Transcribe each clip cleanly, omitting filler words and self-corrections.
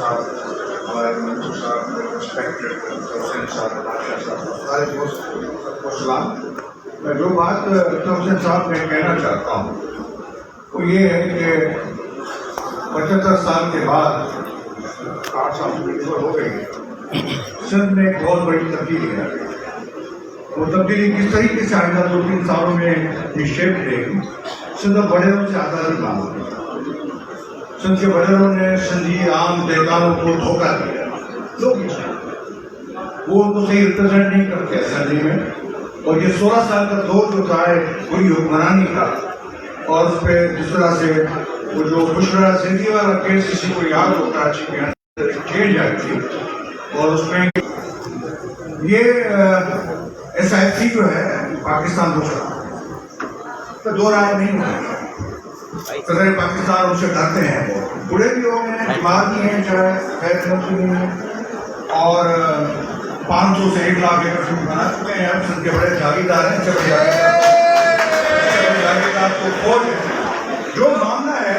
साहब, हमारे मंसूर साहब, रिस्पेक्टेड हुसैन साहब, सारे दोस्त को सलाम। मैं जो बात हुसैन साहब में कहना चाहता हूँ वो ये है कि 75 साल के बाद 8 साल हो गई, सिंध में एक बहुत बड़ी तब्दीली है। वो तब्दीली किस तरीके से आएगा 2-3 सालों में निश्चित रहेगी। सिंध बड़ेरों से आज़ादी मांगी, सिंध के बड़ेरों ने सिंधी आम देवताओं को धोखा दिया, वो उनको सही रिप्रेजेंट नहीं करते असेंबली में। और ये 16 साल का दौर जो था पूरी हुक्मरानी का, और उस पर जिस तरह से वो जो बुशरा सिंधी वाला केस किसी को याद हो, कराची के अंदर चेंज आई थी, और उसमें ये SIC जो है पाकिस्तान बुशरा तो दो राय नहीं है। सदर पाकिस्तान उनसे डरते हैं, वो बुढ़े भी हो गए हैं, बीमार भी हैं, नहीं है, और 500 से 1 लाख एकड़ बना चुके हैं। सिंध के बड़े जागीरदार हैं, जागीरदार को खोज। जो मामला है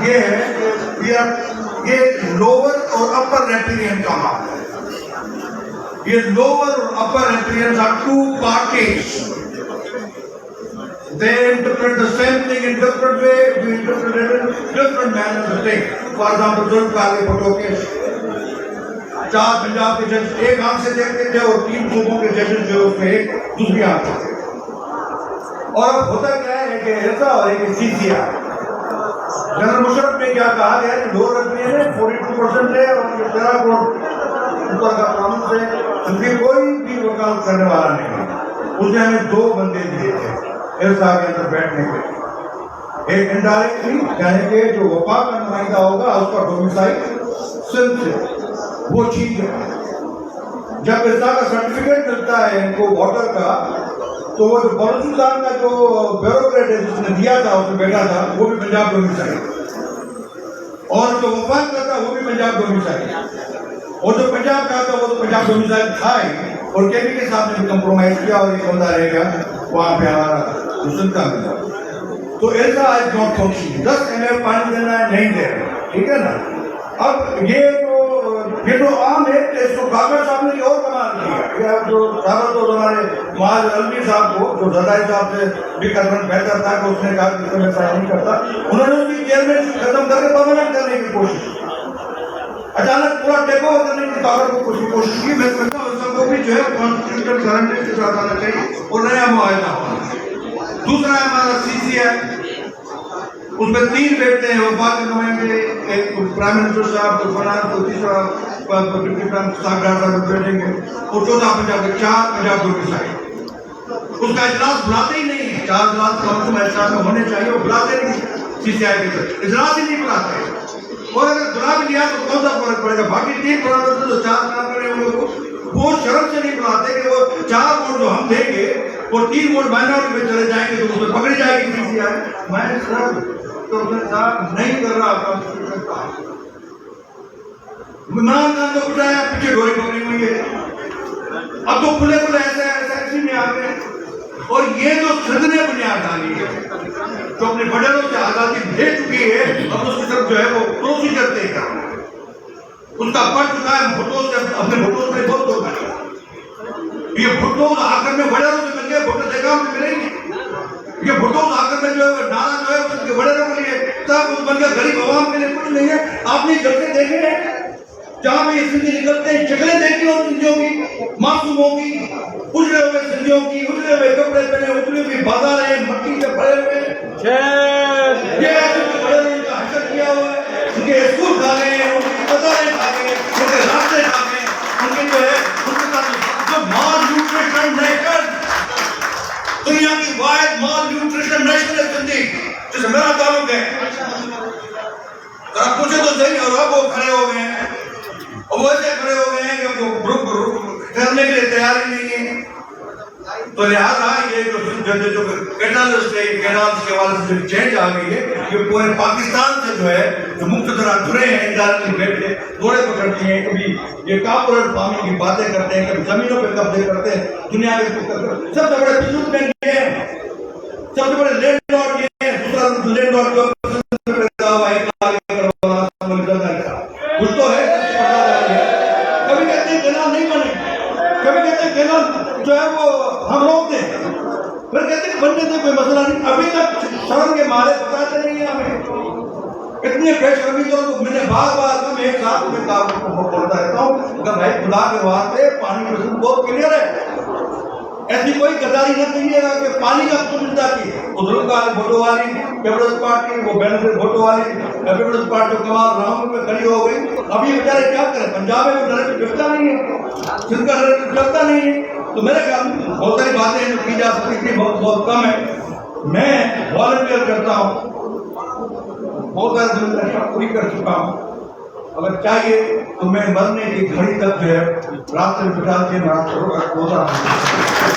ये है कि ये लोअर और अपर रेपिलियन का मामला है। ये लोअर और अपर रेपिलियन are 2 parties. They interpret the same thing in different way. We interpret it in different manner of thing. For example, Zulfikar Bhutto case, 4 Punjab के जज एक आंख से देखते थे और 3 सूबों के जजेस जो उसमें एक दूसरी आंख से। और अब होता क्या है कि ऐसा और एक CCR जनरल मुशर्रफ में क्या कहा गया कि 2 रखने में 42% है और 13 करोड़ ऊपर का कानून से उनकी कोई भी वकालत करने वाला नहीं है। उसने हमें 2 बंदे दिए थे इरसा के अंदर बैठने के। एक इनडायरेक्टली यानी कि जो वफाक का नुमाइंदा होगा उसका डोमिसाइल सिंध से, वो चीज है। जब इरसा का सर्टिफिकेट मिलता है इनको वोटर का, तो वो जो बलूचिस्तान का जो ब्यूरोक्रेट है जिसने दिया था, उसमें बैठा था, वो भी पंजाब डोमिसाइल, और जो वफाक का था वो भी पंजाब डोमिसाइल, और जो पंजाब का था वो तो पंजाब डोमिसाइल था ही। और केपी के साथ ने भी कंप्रोमाइज किया और एक बंदा रह गया वहां पे हमारा मुस्लिम का मिला। तो ऐसा आज नॉट फंक्शन 10 ml पानी देना है, नहीं दे रहे, ठीक है ना। अब ये तो आम है, इसको कागज साहब ने और कमाल किया। जो सारा तो हमारे मुआज अलवी साहब को, जो जदाई साहब से भी कदम बेहतर था, कि उसने कहा कि मैं ऐसा नहीं करता, उन्होंने उसकी चेयरमैन खत्म करके परमानेंट करने की कोशिश की। अचानक पूरा टेक ओवर करने की ताकत को कोशिश की। मैं समझता हूँ सबको भी जो है कॉन्स्टिट्यूशनल गारंटी के साथ आना चाहिए और नया मुआहदा होना। दूसरा है हमारा CC है, उसमें 3 बैठते हैं वफाक के नुमाइंदे, एक प्राइम मिनिस्टर साहब, तो फलान, तो तीसरा डिप्टी प्राइम साहब बैठेंगे, और चौथा पंजाब के 4 पंजाब डोमिसाइल। उसका इजलास बुलाते ही नहीं है। 4 इजलास काउंसिल में होने चाहिए, वो बुलाते नहीं CCI के इजलास ही नहीं बुलाते। और अगर बुला भी लिया तो कौन सा फर्क पड़ेगा? बाकी 3 बुलाते तो 4 काम करने वालों को वो शर्त से नहीं बुलाते कि वो 4 वोट जो हम देंगे वो 3 वोट माइनॉरिटी में चले जाएंगे तो उसमें पकड़ी जाएगी CCI। मैं तो नहीं कर रहा कॉन्स्टिट्यूशन का मान को बिठाया, पीछे डोरी पकड़ी हुई है। अब तो खुले खुले ऐसे में आ गए। और ये जो सिंध ने बुनियाद डाली है, जो अपने बड़ेरों से आजादी दे चुकी है, अब उसकी तरफ जो है वो प्रोसीजर तय करना है। उसका पढ़ चुका है भुट्टो से, अपने भुट्टो से बहुत धोखा किया। ये भुट्टो आखिर में बड़ेरों से मिल गए, भुट्टो देखा मिलेंगे। ये भुट्टो आखिर में जो है नारा जो है उसके बड़ेरों के लिए, तब उस बन गया गरीब आवाम के लिए कुछ नहीं है। आपने जगह देखे हैं जहां पे सिंधी निकलते हैं, शक्लें देखी और सिंधियों की, मासूमों की, उजड़े हुए सिंधियों की, उजड़े हुए कपड़े पहने, उजड़ी हुई बाजार है, मट्टी से भरे हुए, ये का हशर किया हुआ है। उनके स्कूल खा गए हैं, उनकी बाजारें खा गए, उनके रास्ते खा गए, उनके जो है उनके साथ जो माल न्यूट्रिशन नेशन, दुनिया की वाहिद माल न्यूट्रिशन नेशन है सिंधी, जिससे मेरा ताल्लुक है। आप पूछे तो सही, और अब वो खड़े हो गए हैं, और वो ऐसे खड़े हो गए हैं कि वो ग्रुप करने के लिए तैयार ही नहीं है। तो लिहाजा ये जो कैटलिस्ट है, कैनाल्स के वाले से चेंज आ गई है, ये पूरे पाकिस्तान से जो है जो मुक्त तरह जुड़े हैं, इंडायरेक्टली बैठे जोड़े पकड़ते हैं, कभी ये कॉर्पोरेट फार्मिंग की बातें करते हैं, कभी जमीनों पे कब्जे करते हैं, दुनिया के सबसे बड़े बिजनेसमैन ये हैं, सबसे बड़े लैंडलॉर्ड ये हैं। दूसरा लैंडलॉर्ड कुछ तो है कहना जो है वो हम रोक दें, फिर कहते हैं बनने से कोई मसला नहीं। अभी तक शर्म के मारे बताते नहीं है हमें, इतने बेशर्मी तो मैंने बार बार एक साथ में बोलता रहता हूँ कि भाई खुदा के वास्ते पानी प्रश्न बहुत क्लियर है, ऐसी कोई गद्दारी न कहिएगा कि पानी का सुविधा की बुजुर्ग वोटों वाली पीपल्स पार्टी, वो बेनिफिट वोटों वाली पीपल्स पार्टी कमाल राउंड में खड़ी हो गई। अभी बेचारे क्या करें, पंजाब में नरेटिव चलता नहीं है, जिनका नरेटिव चलता नहीं है, तो मेरे ख्याल में बहुत सारी बातें हैं जो की जा सकती थी, बहुत कम है। मैं वॉलंटियर करता हूँ, बहुत सारी जिम्मेदारियां पूरी कर चुका हूँ, अगर चाहिए तो मैं मरने की घड़ी तक जो है रास्ते में बिठा के मैं आपको